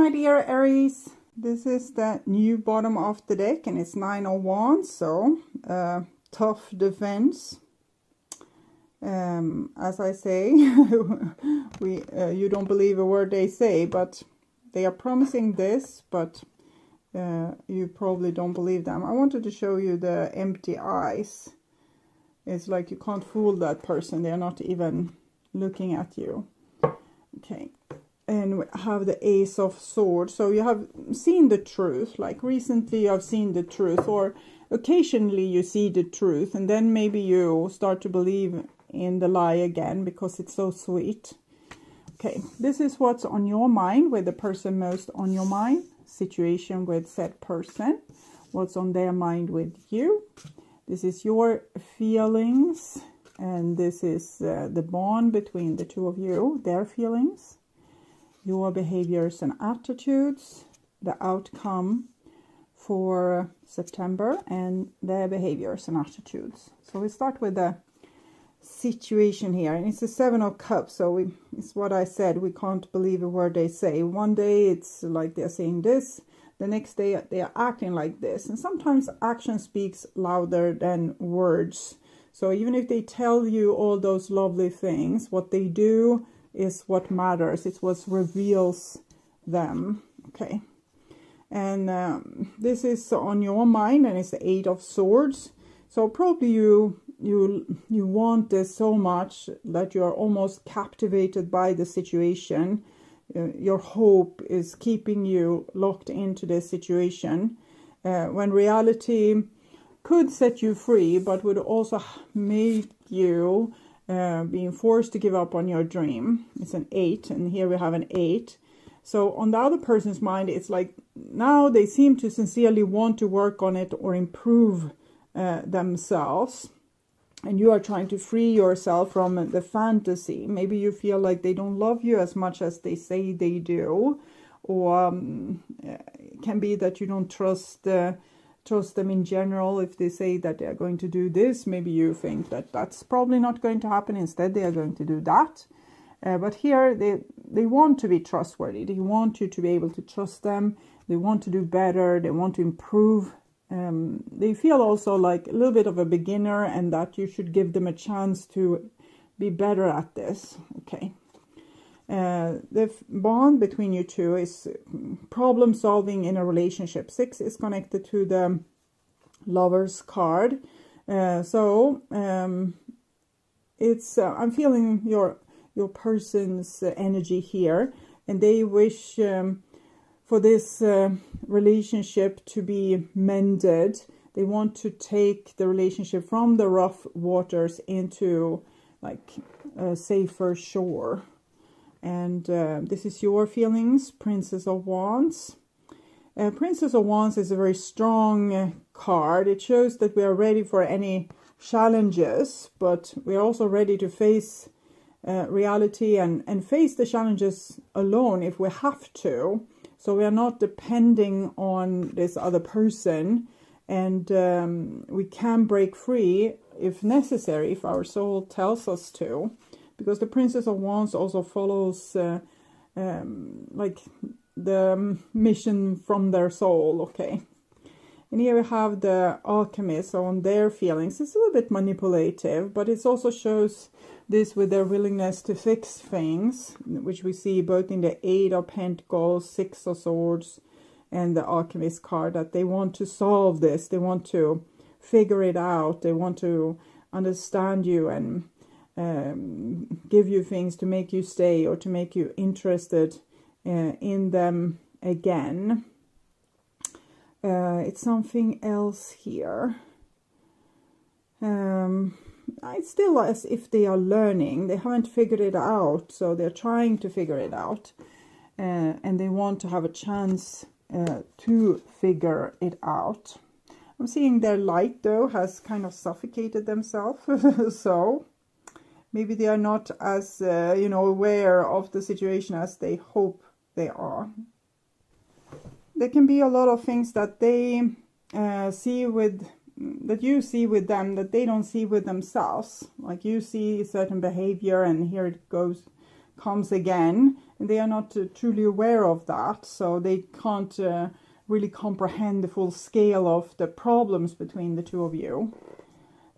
my dear Aries. This is the new bottom of the deck, and it's 9 of Wands, so tough defense. As I say, you don't believe a word they say, but they are promising this, but you probably don't believe them. I wanted to show you the empty eyes. It's like you can't fool that person. They're not even looking at you. Okay. And we have the Ace of Swords. So you have seen the truth. Like recently I've seen the truth, or occasionally you see the truth, and then maybe you start to believe in the lie again because it's so sweet. Okay, this is what's on your mind, with the person most on your mind. Situation with said person. What's on their mind with you. This is your feelings, and this is the bond between the two of you, their feelings. Your behaviors and attitudes, the outcome for September, and their behaviors and attitudes. So we start with the situation here, and it's the 7 of Cups. So it's what I said, we can't believe a word they say. One day it's like they're saying this, the next day they are acting like this, and sometimes action speaks louder than words. So even if they tell you all those lovely things, what they do is what matters. It's what reveals them. Okay, and this is on your mind, and it's the 8 of Swords. So probably you want this so much that you are almost captivated by the situation. Your hope is keeping you locked into this situation, when reality could set you free, but would also make you being forced to give up on your dream. It's an 8, and here we have an 8. So on the other person's mind, it's like now they seem to sincerely want to work on it or improve themselves, and you are trying to free yourself from the fantasy. Maybe you feel like they don't love you as much as they say they do, or it can be that you don't trust them in general. If they say that they're going to do this, maybe you think that that's probably not going to happen. Instead, they are going to do that. But here, they want to be trustworthy. They want you to be able to trust them. They want to do better. They want to improve. They feel also like a little bit of a beginner, and that you should give them a chance to be better at this. Okay. The bond between you two is problem solving in a relationship. 6 is connected to the Lover's card. It's I'm feeling your person's energy here, and they wish for this relationship to be mended. They want to take the relationship from the rough waters into like a safer shore. And this is your feelings, Princess of Wands. Princess of Wands is a very strong card. It shows that we are ready for any challenges, but we are also ready to face reality and face the challenges alone if we have to. So we are not depending on this other person, and we can break free if necessary, if our soul tells us to. Because the Princess of Wands also follows like the mission from their soul. Okay. And here we have the Alchemist on their feelings. It's a little bit manipulative, but it also shows this with their willingness to fix things, which we see both in the 8 of Pentacles, 6 of Swords, and the Alchemist card, that they want to solve this. They want to figure it out. They want to understand you and give you things to make you stay, or to make you interested in them again. It's something else here. It's still as if they are learning. They haven't figured it out, so they're trying to figure it out, and they want to have a chance to figure it out. I'm seeing their light though has kind of suffocated themselves, so maybe they are not as aware of the situation as they hope they are. There can be a lot of things that they see with that you see with them that they don't see with themselves. Like you see a certain behavior, and here it goes comes again, and they are not truly aware of that, so they can't really comprehend the full scale of the problems between the two of you.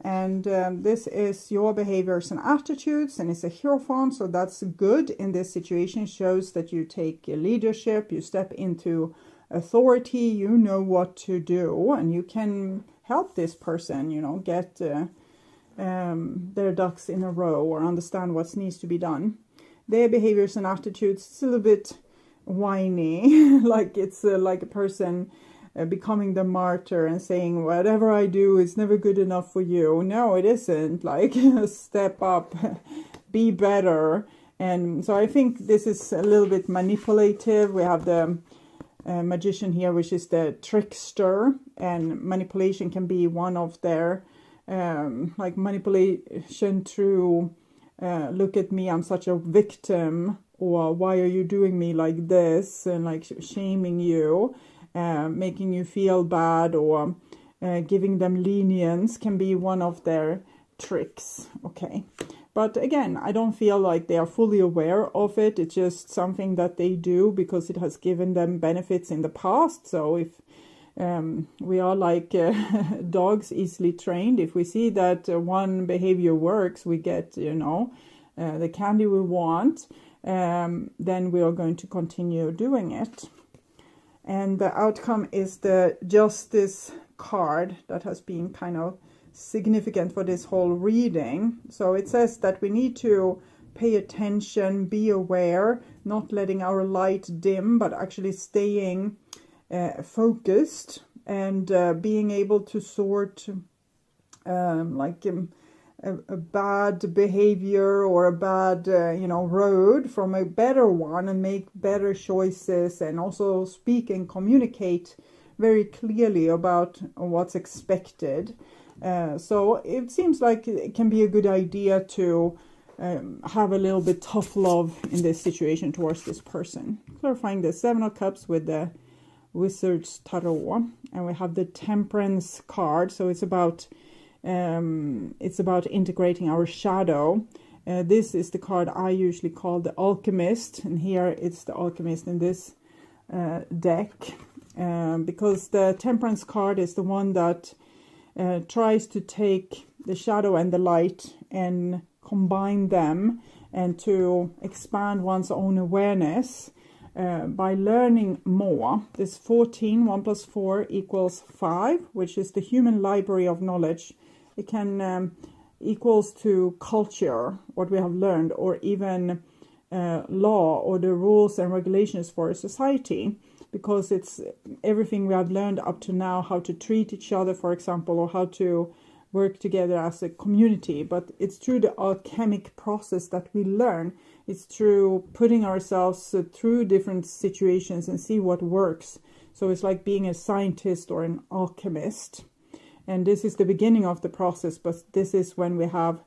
And this is your behaviors and attitudes, and it's a Hierophant, so that's good in this situation. It shows that you take leadership, you step into authority, you know what to do, and you can help this person, you know, get their ducks in a row or understand what needs to be done. Their behaviors and attitudes, it's a little bit whiny, like it's like a person becoming the martyr and saying, whatever I do is never good enough for you. No, it isn't. Like, step up, be better. And so I think this is a little bit manipulative. We have the magician here, which is the trickster, and manipulation can be one of their like manipulation through look at me, I'm such a victim, or why are you doing me like this, and like shaming you, making you feel bad, or giving them lenience can be one of their tricks. Okay, but again, I don't feel like they are fully aware of it. It's just something that they do because it has given them benefits in the past. So if we are like dogs, easily trained. If we see that one behavior works, we get, you know, the candy we want, then we are going to continue doing it. And the outcome is the Justice card that has been kind of significant for this whole reading. So it says that we need to pay attention, be aware, not letting our light dim, but actually staying focused, and being able to sort like a bad behavior or a bad you know, road from a better one, and make better choices, and also speak and communicate very clearly about what's expected. So it seems like it can be a good idea to have a little bit tough love in this situation towards this person. Clarifying the Seven of Cups with the Wizard's Tarot, and we have the Temperance card. So it's about integrating our shadow. This is the card I usually call the Alchemist, and here it's the Alchemist in this deck, because the Temperance card is the one that tries to take the shadow and the light and combine them, and to expand one's own awareness by learning more. This 14, 1 plus 4 equals 5, which is the human library of knowledge. It can equals to culture, what we have learned, or even law, or the rules and regulations for a society, because it's everything we have learned up to now, how to treat each other, for example, or how to work together as a community. But it's through the alchemic process that we learn. It's through putting ourselves through different situations and see what works. So it's like being a scientist or an alchemist. And this is the beginning of the process, but this is when we have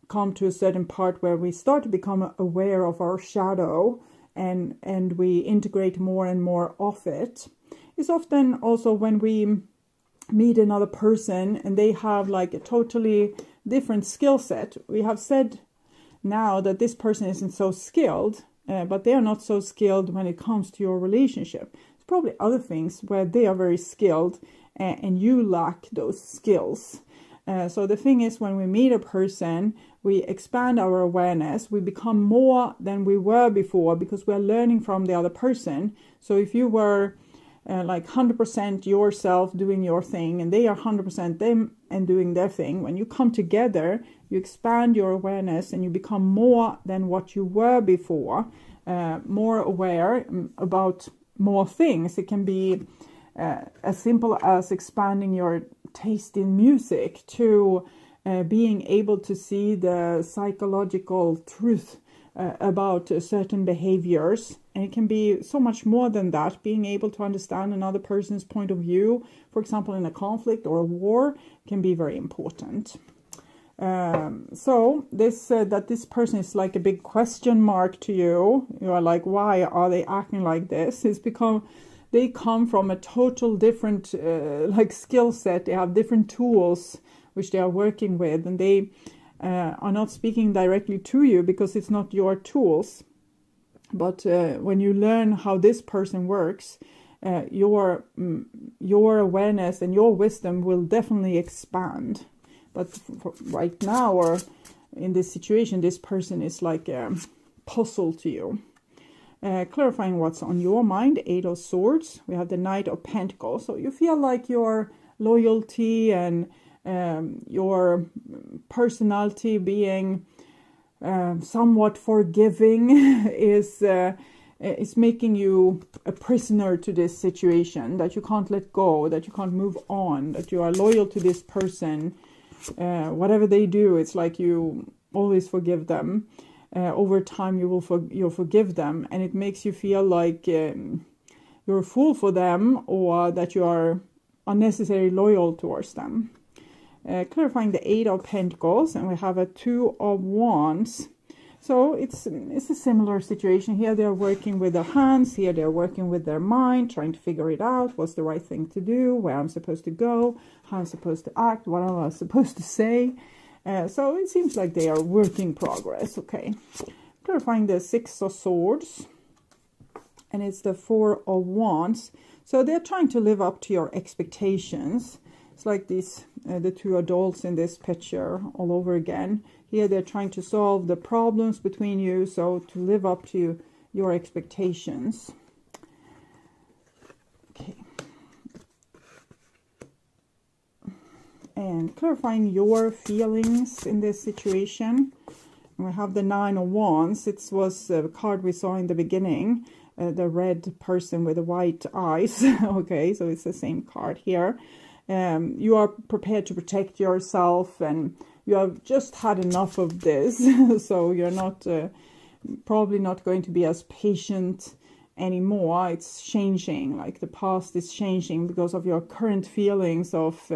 come to a certain part where we start to become aware of our shadow, and we integrate more and more of it. It's often also when we meet another person and they have like a totally different skill set. We have said now that this person isn't so skilled, but they are not so skilled when it comes to your relationship. There's probably other things where they are very skilled and you lack those skills. So the thing is, when we meet a person, we expand our awareness, we become more than we were before, because we're learning from the other person. So if you were like 100% yourself doing your thing, and they are 100% them and doing their thing, when you come together, you expand your awareness and you become more than what you were before, more aware about more things. It can be as simple as expanding your taste in music to being able to see the psychological truth about certain behaviors. And it can be so much more than that. Being able to understand another person's point of view, for example, in a conflict or a war, can be very important. So this that this person is like a big question mark to you. You are like, why are they acting like this? It's because they come from a total different like skill set. They have different tools which they are working with, and they are not speaking directly to you because it's not your tools. But when you learn how this person works, your awareness and your wisdom will definitely expand. But right now, or in this situation, this person is like a puzzle to you. Clarifying what's on your mind, 8 of Swords. We have the Knight of Pentacles. So you feel like your loyalty and your personality being somewhat forgiving is making you a prisoner to this situation, that you can't let go, that you can't move on, that you are loyal to this person. Whatever they do, it's like you always forgive them. Over time you'll forgive them, and it makes you feel like you're a fool for them, or that you are unnecessarily loyal towards them. Clarifying the 8 of Pentacles, and we have a 2 of Wands. So it's a similar situation. Here they're working with their hands, here they're working with their mind, trying to figure it out, what's the right thing to do, where I'm supposed to go, how I'm supposed to act, what am I supposed to say. So it seems like they are work in progress. Okay, clarifying the 6 of Swords, and it's the 4 of Wands. So they're trying to live up to your expectations. It's like these the 2 adults in this picture all over again. Here they're trying to solve the problems between you, so to live up to your expectations. Okay. And clarifying your feelings in this situation. And we have the 9 of Wands. It was the card we saw in the beginning, the red person with the white eyes. Okay, so it's the same card here. You are prepared to protect yourself, and you have just had enough of this. So you're not probably not going to be as patient anymore. It's changing, like the past is changing because of your current feelings of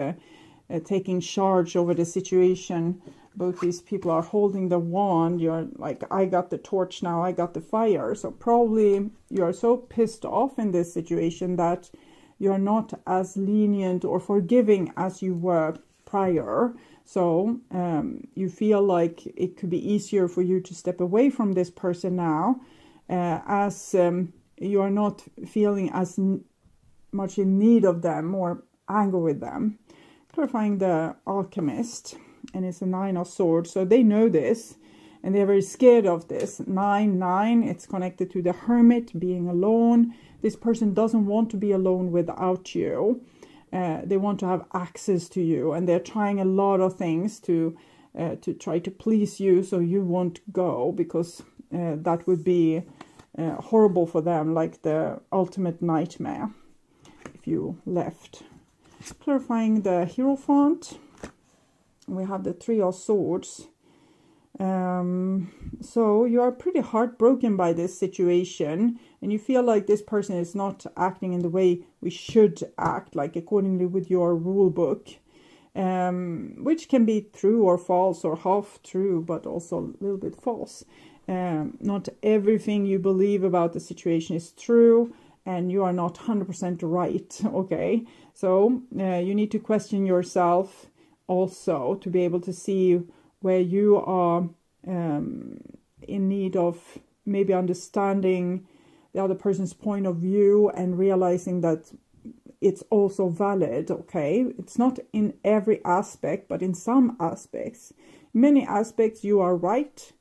taking charge over the situation. Both these people are holding the wand. You're like, I got the torch now, I got the fire. So probably you're so pissed off in this situation that you're not as lenient or forgiving as you were prior. So you feel like it could be easier for you to step away from this person now, as you are not feeling as much in need of them or anger with them. Clarifying the Alchemist, and it's a 9 of Swords. So they know this, and they're very scared of this. 9, it's connected to the Hermit, being alone. This person doesn't want to be alone without you. They want to have access to you, and they're trying a lot of things to try to please you, so you won't go, because that would be horrible for them, like the ultimate nightmare if you left. Clarifying the Hierophant, we have the 3 of Swords. So you are pretty heartbroken by this situation, and you feel like this person is not acting in the way we should act, like accordingly with your rule book, which can be true or false, or half true but also a little bit false. Not everything you believe about the situation is true, and you are not 100% right. Okay, so you need to question yourself also to be able to see where you are in need of maybe understanding the other person's point of view and realizing that it's also valid. Okay, it's not in every aspect, but in some aspects, many aspects you are right.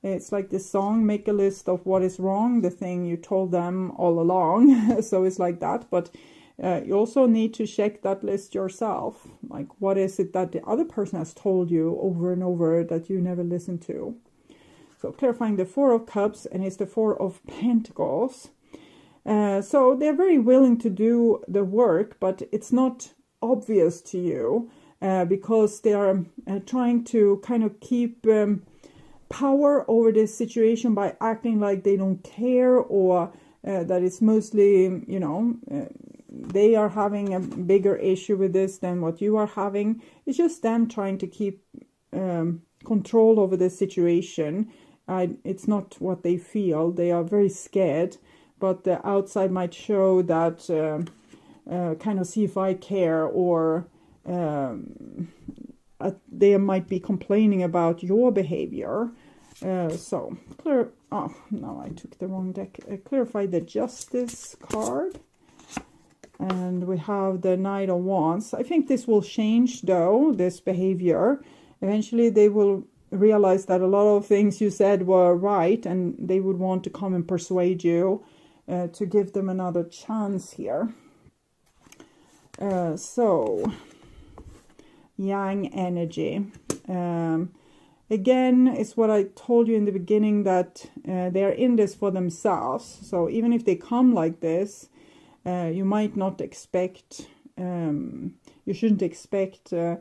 It's like this song, make a list of what is wrong, the thing you told them all along. So it's like that, but you also need to check that list yourself. Like, what is it that the other person has told you over and over that you never listened to? So clarifying the 4 of Cups, and it's the 4 of Pentacles. So they're very willing to do the work, but it's not obvious to you because they are trying to kind of keep power over this situation by acting like they don't care, or that it's mostly, you know, they are having a bigger issue with this than what you are having. It's just them trying to keep control over the situation. It's not what they feel. They are very scared, but the outside might show that kind of see if I care, or they might be complaining about your behavior. So, oh, no, I took the wrong deck. Clarify the Justice card. And we have the Knight of Wands. I think this will change, though, this behavior. Eventually, they will realize that a lot of things you said were right, and they would want to come and persuade you to give them another chance here. So, Yang energy. Again, it's what I told you in the beginning, that they're in this for themselves. So even if they come like this, you might not expect, you shouldn't expect a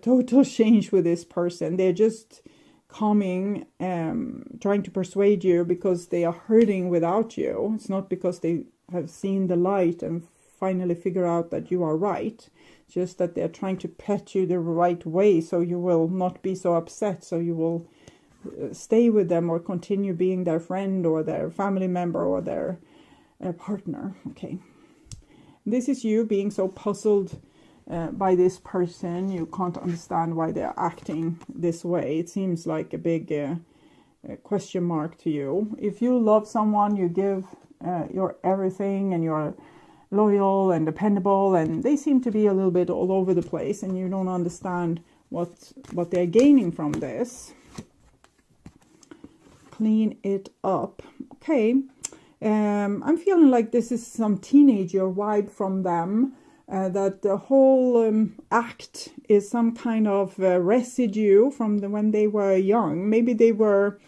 total change with this person. They're just coming, trying to persuade you because they are hurting without you. It's not because they have seen the light and finally figure out that you are right. Just that they're trying to pet you the right way, so you will not be so upset, so you will stay with them or continue being their friend or their family member or their partner. Okay, this is you being so puzzled by this person. You can't understand why they're acting this way. It seems like a big question mark to you. If you love someone, you give your everything, and you're loyal and dependable, and they seem to be a little bit all over the place, and you don't understand what they're gaining from this. Clean it up. Okay, I'm feeling like this is some teenager vibe from them, that the whole act is some kind of residue from when they were young. Maybe they were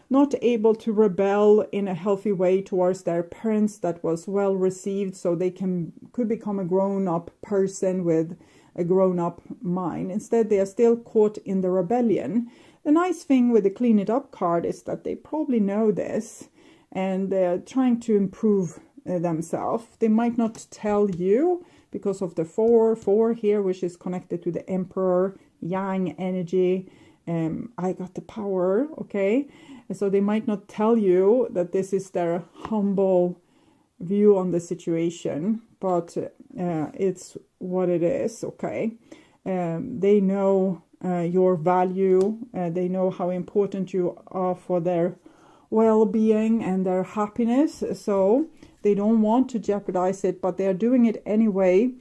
not able to rebel in a healthy way towards their parents that was well received, so they could become a grown-up person with a grown-up mind. Instead, they are still caught in the rebellion. The nice thing with the Clean It Up card is that they probably know this, and they're trying to improve themselves. They might not tell you because of the 4 here, which is connected to the Emperor, Yang energy. I got the power, okay? So they might not tell you that this is their humble view on the situation, but it's what it is, okay? They know your value. They know how important you are for their well-being and their happiness. So they don't want to jeopardize it, but they're doing it anyway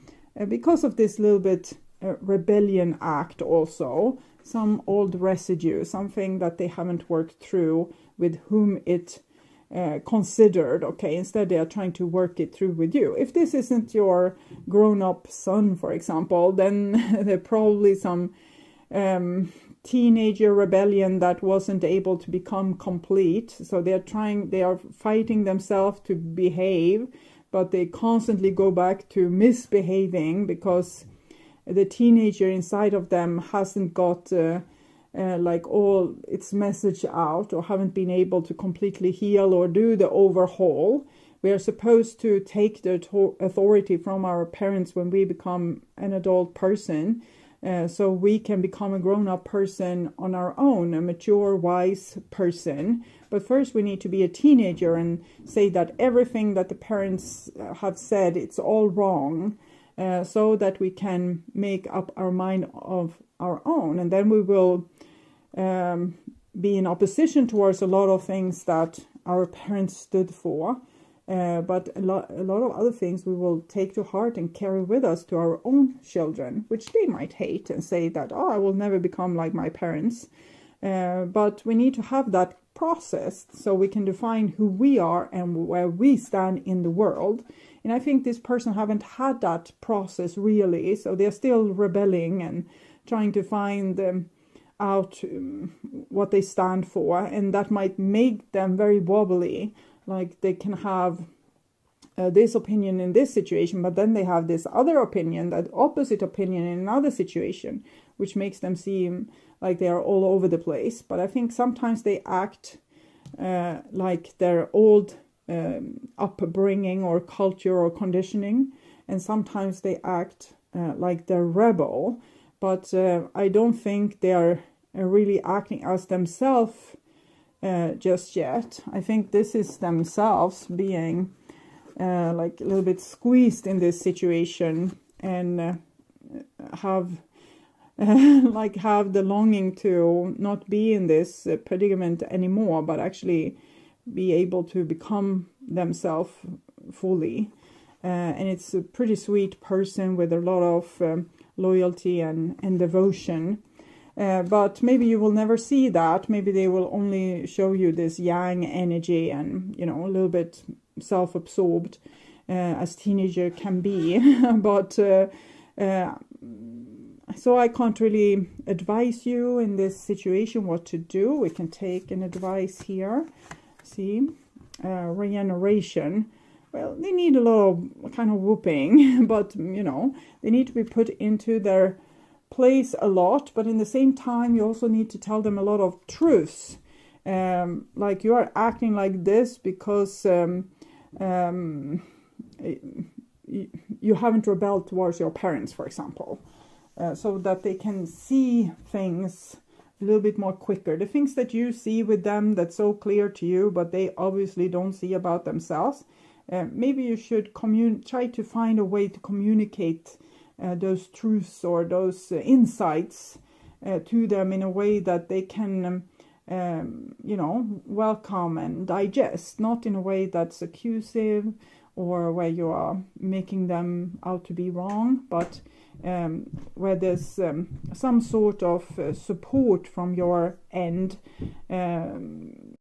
because of this little bit rebellion act also. Some old residue, something that they haven't worked through with whom it considered, okay? Instead, they are trying to work it through with you. If this isn't your grown-up son, for example, then there probably some teenager rebellion that wasn't able to become complete. So they are fighting themselves to behave, but they constantly go back to misbehaving because the teenager inside of them hasn't got like all its message out, or haven't been able to completely heal or do the overhaul. We are supposed to take the authority from our parents when we become an adult person, so we can become a grown-up person on our own, a mature, wise person. But first we need to be a teenager and say that everything that the parents have said, it's all wrong. So that we can make up our mind of our own, and then we will be in opposition towards a lot of things that our parents stood for, but a lot of other things we will take to heart and carry with us to our own children, which they might hate and say that, oh, I will never become like my parents. But we need to have that processed so we can define who we are and where we stand in the world. And I think this person haven't had that process really, so they're still rebelling and trying to find out what they stand for, and that might make them very wobbly. Like they can have this opinion in this situation, but then they have this other opinion, that opposite opinion in another situation, which makes them seem like they are all over the place. But I think sometimes they act like their old upbringing or culture or conditioning, and sometimes they act like they're rebel, but I don't think they are really acting as themselves just yet. I think this is themselves being like a little bit squeezed in this situation, and have like have the longing to not be in this predicament anymore, but actually be able to become themselves fully. And it's a pretty sweet person with a lot of loyalty and devotion. But maybe you will never see that. Maybe they will only show you this yang energy and, you know, a little bit self-absorbed as teenager can be. But so I can't really advise you in this situation what to do. We can take an advice here. See, regeneration. Well, they need a lot of kind of whooping, but, you know, they need to be put into their place a lot. But in the same time, you also need to tell them a lot of truths. Like, you are acting like this because you haven't rebelled towards your parents, for example. So that they can see things a little bit more quicker. The things that you see with them that's so clear to you, but they obviously don't see about themselves. Maybe you should try to find a way to communicate those truths or those insights to them in a way that they can, you know, welcome and digest, not in a way that's accusive or where you are making them out to be wrong, but where there's some sort of support from your end